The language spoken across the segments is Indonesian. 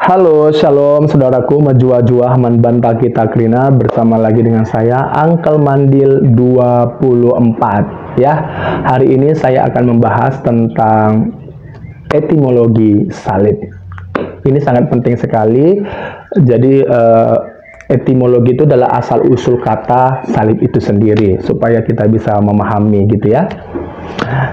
Halo, shalom saudaraku, majua-jua manban pagi takrina bersama lagi dengan saya Uncle Mandil 24 ya. Hari ini saya akan membahas tentang etimologi salib. Ini sangat penting sekali. Jadi etimologi itu adalah asal usul kata salib itu sendiri supaya kita bisa memahami gitu ya.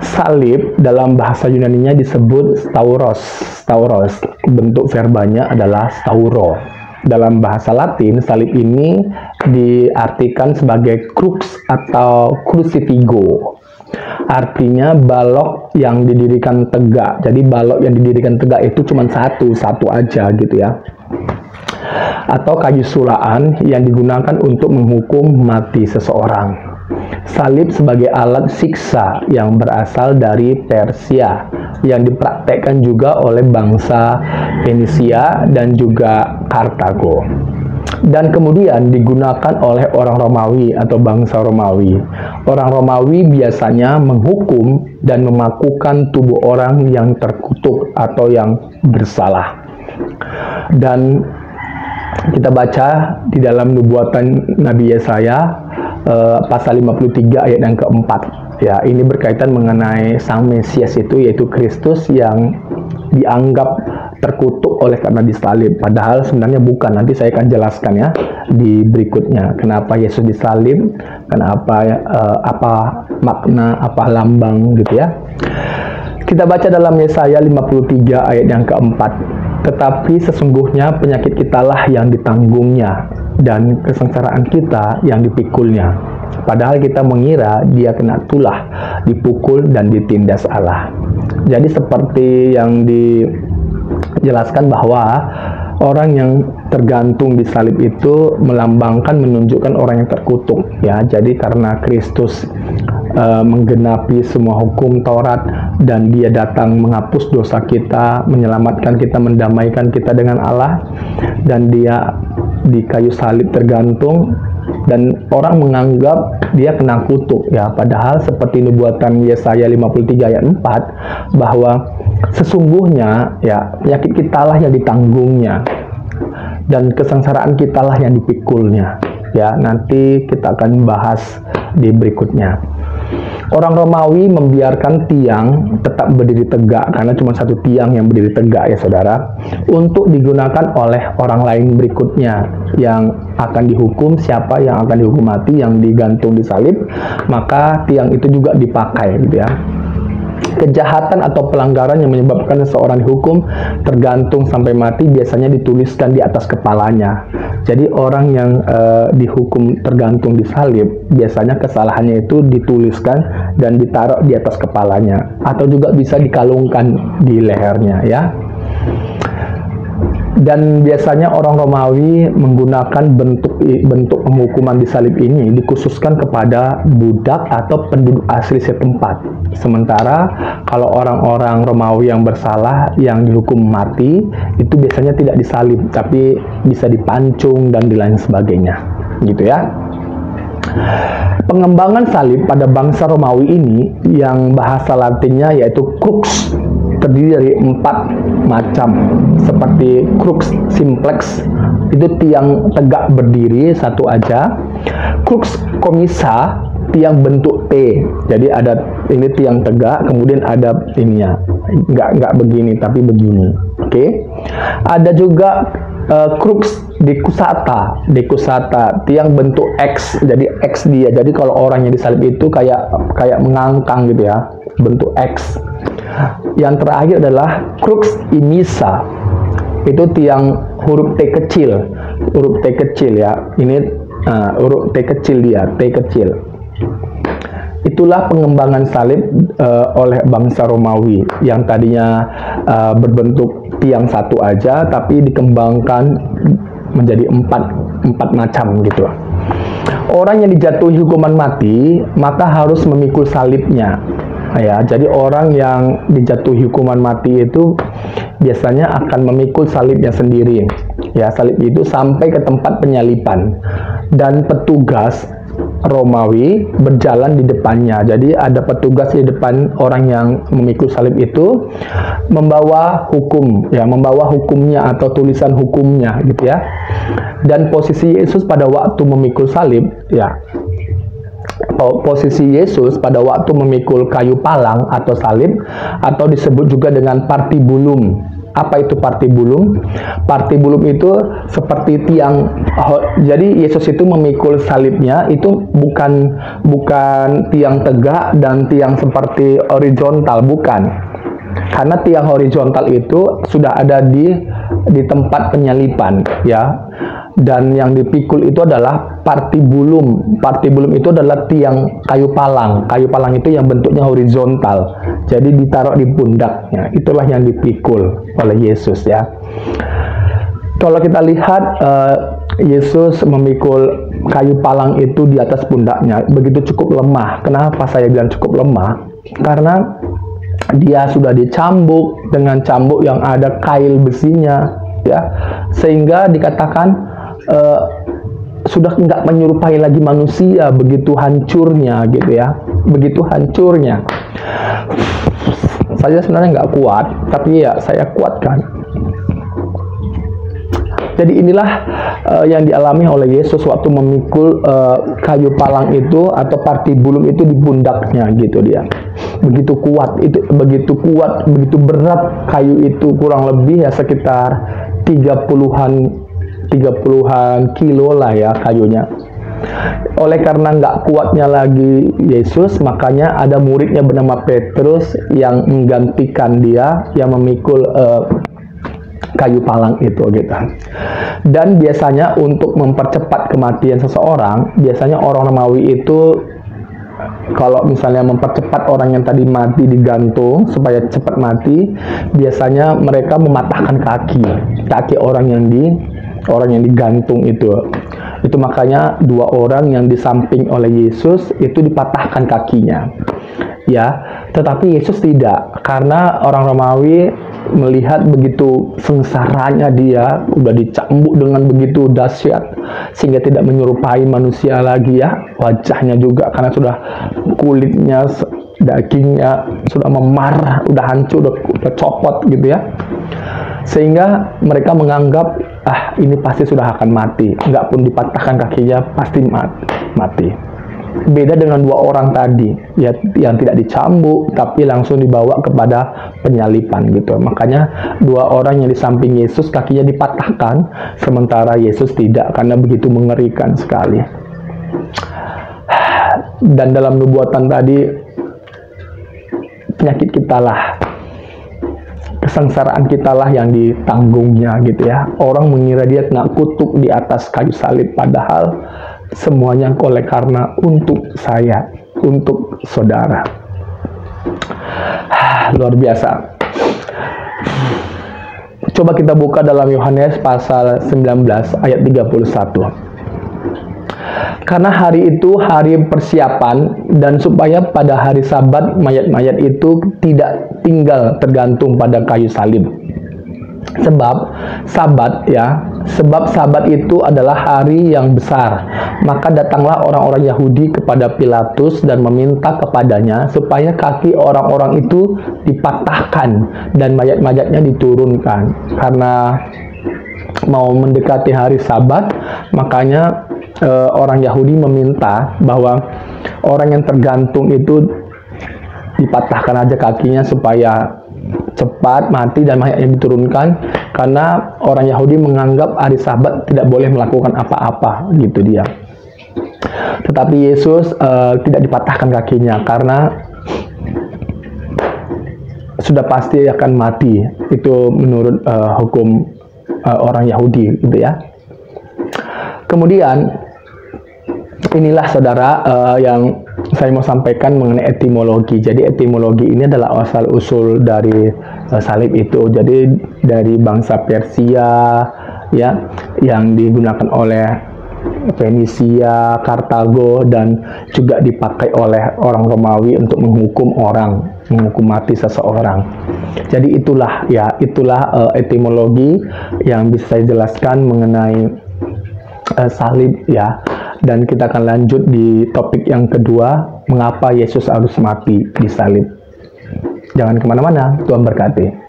Salib dalam bahasa Yunaninya disebut stauros. Stauros, bentuk verbanya adalah stauro. Dalam bahasa Latin, salib ini diartikan sebagai crux atau crucifigo. Artinya balok yang didirikan tegak. Jadi balok yang didirikan tegak itu cuma satu aja gitu ya. Atau kayu sulaan yang digunakan untuk menghukum mati seseorang. Salib sebagai alat siksa yang berasal dari Persia yang dipraktekkan juga oleh bangsa Fenisia dan juga Kartago, dan kemudian digunakan oleh orang Romawi atau bangsa Romawi. Orang Romawi biasanya menghukum dan memakukan tubuh orang yang terkutuk atau yang bersalah. Dan kita baca di dalam nubuatan Nabi Yesaya pasal 53 ayat yang keempat ya, ini berkaitan mengenai sang Mesias itu, yaitu Kristus yang dianggap terkutuk oleh karena disalib, padahal sebenarnya bukan. Nanti saya akan jelaskan ya di berikutnya kenapa Yesus disalib, kenapa apa makna, apa lambang gitu ya. Kita baca dalam Yesaya 53 ayat yang keempat. Tetapi sesungguhnya penyakit kitalah yang ditanggungnya, dan kesengsaraan kita yang dipikulnya. Padahal kita mengira dia kena tulah, dipukul dan ditindas Allah. Jadi seperti yang dijelaskan bahwa orang yang tergantung di salib itu melambangkan, menunjukkan orang yang terkutuk ya. Jadi karena Kristus menggenapi semua hukum Taurat dan dia datang menghapus dosa kita, menyelamatkan kita, mendamaikan kita dengan Allah, dan dia di kayu salib tergantung, dan orang menganggap dia kena kutuk ya, padahal seperti nubuatan Yesaya 53 ayat 4 bahwa sesungguhnya ya penyakit kitalah yang ditanggungnya dan kesengsaraan kitalah yang dipikulnya ya. Nanti kita akan bahas di berikutnya. Orang Romawi membiarkan tiang tetap berdiri tegak karena cuma satu tiang yang berdiri tegak ya saudara, untuk digunakan oleh orang lain berikutnya yang akan dihukum. Siapa yang akan dihukum mati, yang digantung di salib, maka tiang itu juga dipakai gitu ya. Kejahatan atau pelanggaran yang menyebabkan seseorang dihukum tergantung sampai mati biasanya dituliskan di atas kepalanya. Jadi orang yang dihukum tergantung di salib, biasanya kesalahannya itu dituliskan dan ditaruh di atas kepalanya, atau juga bisa dikalungkan di lehernya ya. Dan biasanya orang Romawi menggunakan bentuk penghukuman di salib ini dikhususkan kepada budak atau penduduk asli setempat. Sementara kalau orang-orang Romawi yang bersalah, yang dihukum mati, itu biasanya tidak disalib, tapi bisa dipancung dan lain sebagainya gitu ya. Pengembangan salib pada bangsa Romawi ini yang bahasa Latinnya yaitu crux, terdiri dari 4 macam, seperti crux simplex, itu tiang tegak berdiri satu aja. Crux commissa, tiang bentuk T, jadi ada ini tiang tegak, kemudian ada ininya, nggak begini tapi begini, oke. Ada juga crux decussata, tiang bentuk X, jadi X dia, jadi kalau orang yang disalib itu kayak mengangkang gitu ya, bentuk X. Yang terakhir adalah crux imissa, itu tiang huruf T kecil ya, ini huruf T kecil dia, T kecil. Itulah pengembangan salib oleh bangsa Romawi yang tadinya berbentuk tiang satu aja, tapi dikembangkan menjadi empat macam gitu. Orang yang dijatuhi hukuman mati maka harus memikul salibnya ya. Jadi orang yang dijatuhi hukuman mati itu biasanya akan memikul salibnya sendiri ya. Salib itu sampai ke tempat penyaliban, dan petugas Romawi berjalan di depannya. Jadi ada petugas di depan orang yang memikul salib itu membawa hukum, ya, membawa hukumnya atau tulisan hukumnya, gitu ya. Dan posisi Yesus pada waktu memikul salib, ya, posisi Yesus pada waktu memikul kayu palang atau salib, atau disebut juga dengan partibulum. Apa itu partibulum? Partibulum itu seperti tiang. Jadi Yesus itu memikul salibnya itu bukan tiang tegak dan tiang seperti horizontal, bukan. Karena tiang horizontal itu sudah ada di tempat penyalipan, ya. Dan yang dipikul itu adalah partibulum. Partibulum itu adalah tiang kayu palang. Kayu palang itu yang bentuknya horizontal. Jadi ditaruh di pundaknya. Itulah yang dipikul oleh Yesus, ya. Kalau kita lihat Yesus memikul kayu palang itu di atas pundaknya, begitu cukup lemah. Kenapa saya bilang cukup lemah? Karena dia sudah dicambuk dengan cambuk yang ada kail besinya, ya, sehingga dikatakan sudah nggak menyerupai lagi manusia, begitu hancurnya, gitu ya, begitu hancurnya. Saya sebenarnya nggak kuat, tapi ya saya kuatkan. Jadi inilah yang dialami oleh Yesus waktu memikul kayu palang itu atau partibulum itu di pundaknya, gitu dia. Begitu kuat, itu begitu kuat, begitu berat kayu itu, kurang lebih ya sekitar 30-an kilo lah ya kayunya. Oleh karena nggak kuatnya lagi Yesus, makanya ada muridnya bernama Petrus yang menggantikan dia, yang memikul kayu palang itu, gitu. Dan biasanya untuk mempercepat kematian seseorang, biasanya orang Romawi itu kalau misalnya mempercepat orang yang tadi mati digantung supaya cepat mati, biasanya mereka mematahkan kaki orang yang digantung itu. Itu makanya dua orang yang di samping oleh Yesus itu dipatahkan kakinya, ya. Tetapi Yesus tidak, karena orang Romawi melihat begitu sengsaranya dia, udah dicambuk dengan begitu dahsyat sehingga tidak menyerupai manusia lagi, ya. Wajahnya juga karena sudah kulitnya, dagingnya sudah memar, udah hancur, udah copot, gitu ya. Sehingga mereka menganggap, ini pasti sudah akan mati. Nggak pun dipatahkan kakinya, pasti mati. Beda dengan dua orang tadi, ya, yang tidak dicambuk, tapi langsung dibawa kepada penyalipan, gitu. Makanya dua orang yang di samping Yesus kakinya dipatahkan, sementara Yesus tidak, karena begitu mengerikan sekali. Dan dalam nubuatan tadi, penyakit kita lah, kesengsaraan kita lah yang ditanggungnya, gitu ya. Orang mengira dia kena kutuk di atas kayu salib, padahal semuanya oleh karena untuk saya, untuk saudara. Luar biasa. Coba kita buka dalam Yohanes pasal 19 ayat 31. Karena hari itu hari persiapan, dan supaya pada hari Sabat mayat-mayat itu tidak tinggal tergantung pada kayu salib. Sebab Sabat itu adalah hari yang besar. Maka datanglah orang-orang Yahudi kepada Pilatus dan meminta kepadanya supaya kaki orang-orang itu dipatahkan dan mayat-mayatnya diturunkan. Karena mau mendekati hari Sabat, makanya orang Yahudi meminta bahwa orang yang tergantung itu dipatahkan aja kakinya supaya cepat mati dan mayatnya diturunkan, karena orang Yahudi menganggap hari Sabat tidak boleh melakukan apa-apa, gitu dia. Tetapi Yesus tidak dipatahkan kakinya karena sudah pasti akan mati. Itu menurut hukum orang Yahudi, gitu ya. Kemudian inilah saudara yang saya mau sampaikan mengenai etimologi. Jadi etimologi ini adalah asal usul dari salib itu. Jadi dari bangsa Persia, ya, yang digunakan oleh Fenisia, Kartago, dan juga dipakai oleh orang Romawi untuk menghukum mati seseorang. Jadi itulah etimologi yang bisa saya jelaskan mengenai salib, ya. Dan kita akan lanjut di topik yang kedua, mengapa Yesus harus mati di salib. Jangan kemana-mana, Tuhan berkati.